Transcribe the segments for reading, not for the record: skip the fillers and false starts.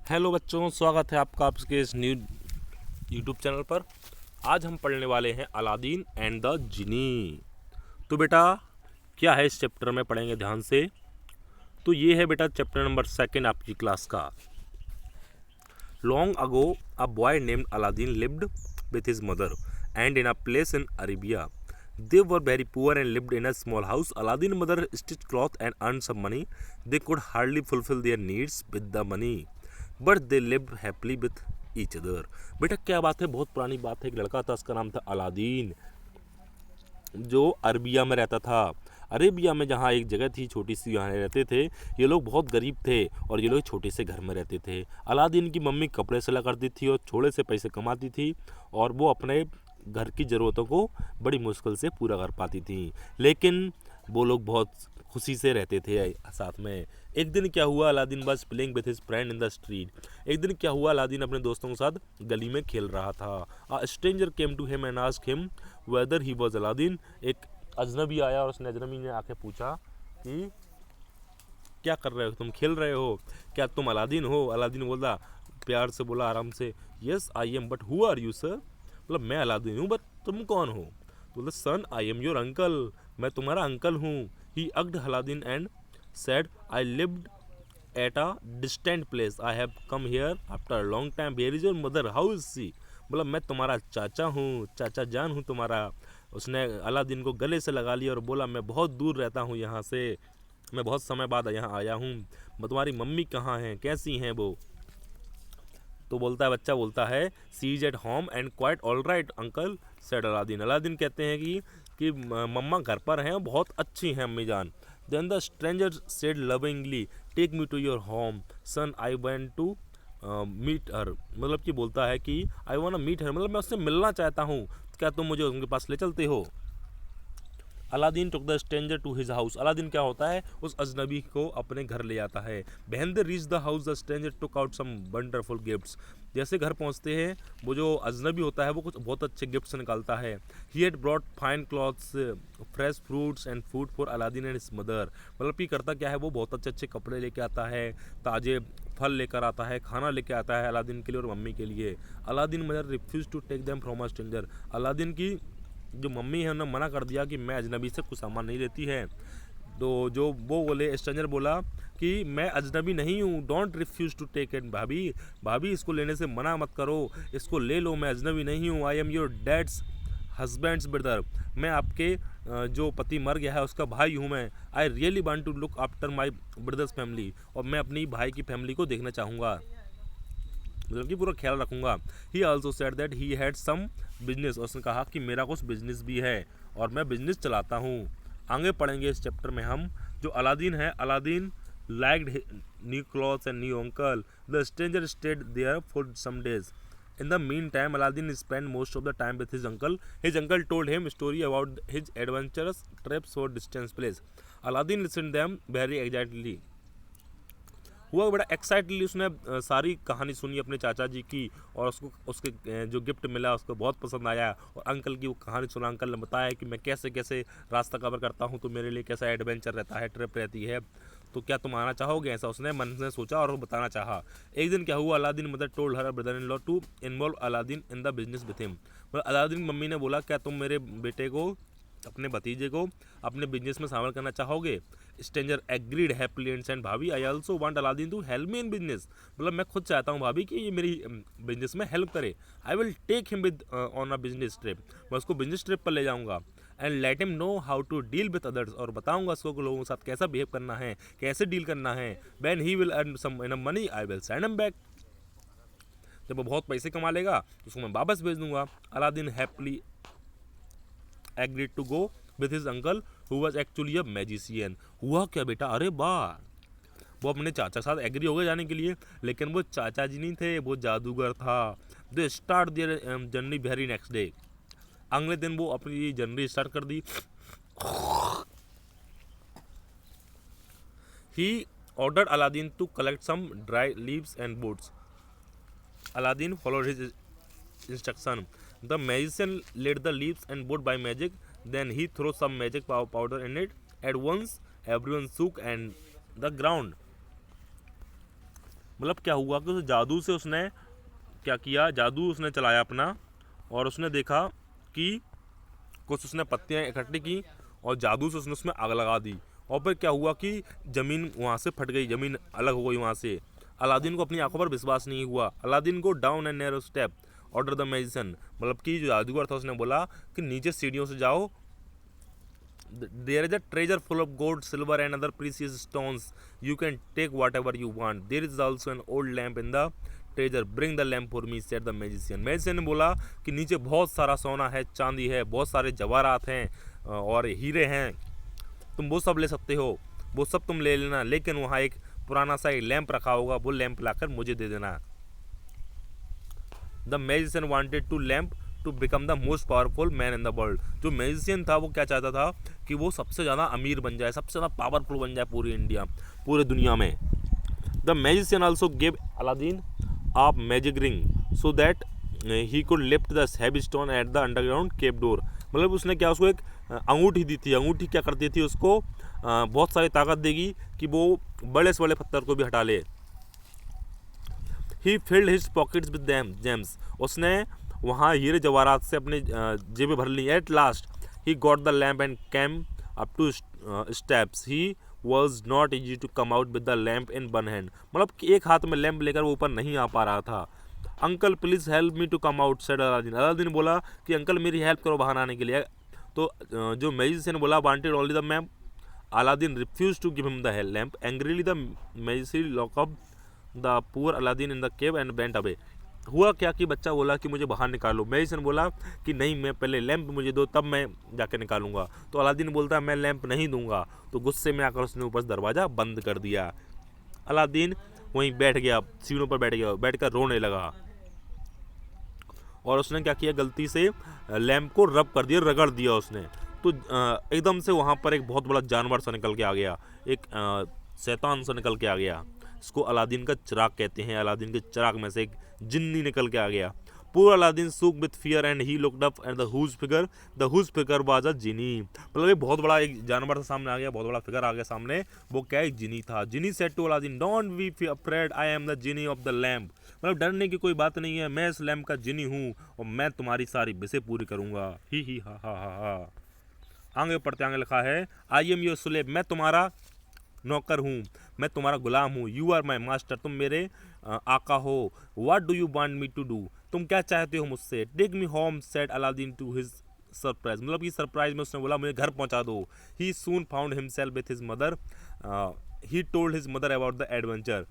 Hello बच्चों, स्वागत है आपका आपके इस न्यू यूट्यूब चैनल पर। आज हम पढ़ने वाले हैं अलादीन एंड द जिनी। तो बेटा क्या है इस चैप्टर में, पढ़ेंगे ध्यान से। तो ये है बेटा चैप्टर नंबर 2 आपकी क्लास का। Long ago a boy named Aladdin lived with his mother and in a place in Arabia. They were very poor and lived in a small house. Aladdin's mother stitched cloth and earned some money. They could hardly fulfill their needs with the money, but they lived happily with each other. बेटा क्या बात है, बहुत पुरानी बात है। एक लड़का था, उसका नाम था अलादीन, जो अरबिया में रहता था। अरेबिया में जहाँ एक जगह थी छोटी सी, यहाँ रहते थे। ये लोग बहुत गरीब थे और ये लोग छोटे से घर में रहते थे। अलादीन की मम्मी कपड़े सिला करती थी और थोड़े से पैसे कमाती थी और वो अपने घर की ज़रूरतों को बड़ी मुश्किल से पूरा कर पाती थी। लेकिन वो लोग बहुत खुशी से रहते थे साथ में। एक दिन क्या हुआ, Aladdin was playing with his friend in the street. एक दिन क्या हुआ, अलादीन अपने दोस्तों के साथ गली में खेल रहा था। A stranger came to him and asked him whether he was Aladdin. एक अजनबी आया और उसने अजनबी ने आके पूछा कि क्या कर रहे हो, तुम खेल रहे हो, क्या तुम अलादीन हो। अलादीन बोला, प्यार से बोला, आराम से, yes I am, but who are you sir. मतलब मैं अलादीन हूँ, बट तुम कौन हो। बोला, son I am your uncle, मैं तुम्हारा अंकल हूँ। He hugged Aladdin and said I lived at a distant place, I have come here after long time, where is your mother, how is she. बोला, मैं तुम्हारा चाचा हूँ, चाचा जान हूँ तुम्हारा। उसने अलादीन को गले से लगा लिया और बोला, मैं बहुत दूर रहता हूँ यहाँ से, मैं बहुत समय बाद यहाँ आया हूँ। तुम्हारी मम्मी कहाँ हैं, कैसी हैं वो। तो बोलता है, बच्चा बोलता है, she is at home and quite all right uncle said Aladdin. Aladdin कहते हैं कि मम्मा घर पर हैं, बहुत अच्छी हैं अम्मी जान। Then the stranger said lovingly, take me to your home son, I went to meet her. मतलब कि बोलता है कि आई वांट मीट हर, मतलब मैं उससे मिलना चाहता हूँ, क्या तुम मुझे उनके पास ले चलते हो। Aladdin took the stranger to his house. Aladdin क्या होता है, उस अजनबी को अपने घर ले आता है। When they reach the house the stranger took out some wonderful gifts. जैसे घर पहुंचते हैं, वो जो अजनबी होता है वो कुछ बहुत अच्छे गिफ्ट्स निकालता है। He had brought fine clothes, fresh fruits and food for Aladdin and his mother. मतलब कि करता क्या है, वो बहुत अच्छे अच्छे कपड़े लेके आता है, ताजे फल लेकर आता है, खाना लेके आता है अलादीन के लिए और मम्मी के लिए। Aladdin mother refuse to take them from a stranger. Aladdin की जो मम्मी है उन्होंने मना कर दिया कि मैं अजनबी से कुछ सामान नहीं लेती है। तो जो वो बोले, स्ट्रेंजर बोला कि मैं अजनबी नहीं हूँ, don't refuse to take it. भाभी भाभी इसको लेने से मना मत करो, इसको ले लो, मैं अजनबी नहीं हूँ। I am your dad's husband's brother, मैं आपके जो पति मर गया है उसका भाई हूँ मैं। I really want to look after my brother's family, और मैं अपनी भाई की फैमिली को देखना चाहूँगा, मतलब कि पूरा ख्याल रखूंगा। He also said that he had some business, उसने कहा कि मेरा कुछ बिजनेस भी है और मैं बिजनेस चलाता हूँ। आगे पढ़ेंगे इस चैप्टर में हम। जो अलादीन है, Aladdin liked new clothes and new uncle. The stranger stayed there for some days. In the meantime, Aladdin spent most of the time with his uncle. His uncle told him story about his adventurous trips for distant place. Aladdin listened them very excitedly. हुआ बड़ा एक्साइटली, उसने सारी कहानी सुनी अपने चाचा जी की और उसको उसके जो गिफ्ट मिला उसको बहुत पसंद आया। और अंकल की वो कहानी सुना, अंकल ने बताया कि मैं कैसे कैसे रास्ता कवर करता हूँ, तो मेरे लिए कैसा एडवेंचर रहता है, ट्रिप रहती है, तो क्या तुम आना चाहोगे। ऐसा उसने मन से सोचा और वो बताना चाहा। एक दिन क्या हुआ, Aladdin mother told her brother in law to involve Aladdin in the business with him. मतलब अलादीन मम्मी ने बोला, क्या तुम मेरे बेटे को, अपने भतीजे को अपने बिजनेस में शामिल करना चाहोगे। Stranger agreed happily and said, भाभी I also want Aladdin to help me in business. मतलब मैं खुद चाहता हूँ भाभी कि ये मेरी बिजनेस में हेल्प करे। I will take him with on a business trip, मैं उसको बिजनेस ट्रिप पर ले जाऊँगा। And let him know how to deal with others, और बताऊँगा उसको लोगों के साथ कैसा बिहेव करना है, कैसे डील करना है। When he will earn some enough money I will send him back. जब वो बहुत पैसे कमा लेगा तो उसको मैं वापस भेज दूंगा। Aladdin happily agreed to go with his uncle who was actually a magician. हुआ क्या बेटा, अरे वाह, वो अपने चाचा के साथ एग्री हो गए जाने के लिए, लेकिन वो चाचा जी नहीं थे, वो जादूगर था। They start their journey very next day. अगले दिन वो अपनी जर्नी स्टार्ट कर दी। He ordered Aladdin to collect some dry leaves and boots. Aladdin followed his instruction. The magician laid the leaves and wood by magic. Then he threw some magic powder in it. At once, everyone shook and the ground मतलब क्या हुआ कि उस जादू से उसने क्या किया, जादू उसने चलाया अपना, और उसने देखा कि कुछ उसने पत्तियाँ इकट्ठी की और जादू से उसने उसमें आग लगा दी, और फिर क्या हुआ कि ज़मीन वहाँ से फट गई, ज़मीन अलग हो गई वहाँ से। अलादीन को अपनी आंखों पर विश्वास नहीं हुआ। अलादीन को down and narrow step order the magician, मतलब कि जो जादूगर था उसने बोला कि नीचे सीढ़ियों से जाओ, there is a treasure full of gold, silver and other precious stones, you can take whatever you want, there is also an old lamp in the treasure, bring the lamp for me, said the magician। Magician ने बोला कि नीचे बहुत सारा सोना है, चांदी है, बहुत सारे जवाहरात हैं और हीरे हैं, तुम वो सब ले सकते हो, वो सब तुम ले लेना, लेकिन वहाँ एक पुराना सा एक लैंप रखा होगा, वो लैंप लाकर मुझे दे देना। The magician wanted to lamp to become the most powerful man in the world. जो मैजिशियन था वो क्या चाहता था कि वो सबसे ज़्यादा अमीर बन जाए, सबसे ज़्यादा पावरफुल बन जाए पूरे दुनिया में। The magician also give Aladdin a magic ring so that he could lift the heavy stone at the underground cave door. मतलब उसने क्या उसको एक अंगूठी दी थी, अंगूठी क्या करती थी उसको बहुत सारी ताकत देगी कि वो बड़े से बड़े पत्थर को भी हटा ले। He filled his pockets with gems, उसने वहाँ हीरे जवाहरात से अपने जेबें भर ली। At last he got the lamp and came up to steps, he was not easy to come out with the lamp in one hand, मतलब कि एक हाथ में लैम्प लेकर वो ऊपर नहीं आ पा रहा था। Uncle please help me to come out, said Aladdin. Aladdin बोला कि अंकल मेरी हेल्प करो बाहर आने के लिए। तो जो मैजिशियन बोला wanted only the map, Aladdin refuse to give him the lamp. Angrily the magician lock up the poor Aladdin in the cave and went away. हुआ क्या कि बच्चा बोला कि मुझे बाहर निकालो, मैजिशियन बोला कि नहीं, मैं पहले लैंप मुझे दो तब मैं जाकर निकालूंगा। तो अलादीन बोलता मैं लैंप नहीं दूंगा, तो गुस्से में आकर उसने ऊपर से दरवाज़ा बंद कर दिया। अलादीन वहीं बैठ गया, सीढ़ियों पर बैठ गया, बैठकर रोने लगा, और उसने क्या किया, गलती से लैंप को रब कर दिया, रगड़ दिया उसने। तो एकदम से वहाँ पर एक बहुत बड़ा जानवर सा निकल के आ गया, एक शैतान सा निकल के आ गया। इसको अलादीन का चिराग कहते हैं। अलादीन के चिराग में से एक जिन्नी निकल के आ गया। पूरा Aladdin shook with fear and he looked up at the huge figure was a genie. मतलब ये बहुत बड़ा एक जानवर सामने आ गया, बहुत बड़ा फिगर आ गया सामने, वो क्या एक जिनी था। Genie said to Aladdin don't be afraid, I am the genie of the lamp. मतलब डरने की कोई बात नहीं है, मैं इस लैम्प का जिनी हूँ और मैं तुम्हारी सारी विशें पूरी करूँगा। ही हा हा हा हा। आगे पढ़ते आगे लिखा है, आई एम योर स्लेव, मैं तुम्हारा नौकर हूँ, मैं तुम्हारा गुलाम हूँ। यू आर माई मास्टर, तुम मेरे आका हो। What do you want me to do, तुम क्या चाहते हो मुझसे। Take me home, said Aladdin to his surprise, मतलब कि सरप्राइज में उसने बोला मुझे घर पहुँचा दो। He soon found himself with his mother, he told his mother about the adventure.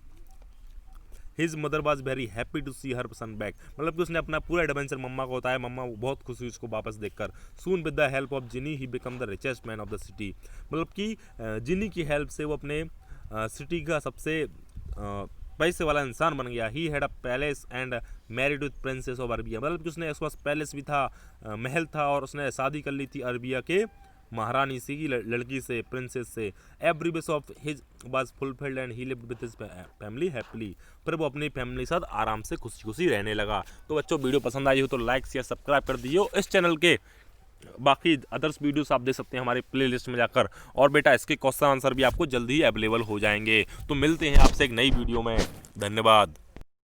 His mother was very happy to see her son back, मतलब कि उसने अपना पूरा एडवेंचर मम्मा को बताया, मम्मा बहुत खुश हुई उसको वापस देखकर। Soon with the help of genie he become the richest man of the city, मतलब कि जिनी की हेल्प से वो अपने सिटी का सबसे पैसे वाला इंसान बन गया। He had a palace and married with princess of Arabia, मतलब कि उसने उसके पास पैलेस भी था, महल था, और उसने शादी कर ली थी अरबिया के महारानी सी की लड़की से, प्रिंसेस से। Every wish of his was fulfilled and he lived with his family happily, फिर वो अपनी फैमिली के साथ आराम से खुशी खुशी रहने लगा। तो बच्चों वीडियो पसंद आई हो तो लाइक शेयर सब्सक्राइब कर दीजिए। इस चैनल के बाकी अदर्स वीडियोस आप देख सकते हैं हमारे प्लेलिस्ट में जाकर, और बेटा इसके क्वेश्चन आंसर भी आपको जल्दी ही अवेलेबल हो जाएंगे। तो मिलते हैं आपसे एक नई वीडियो में, धन्यवाद।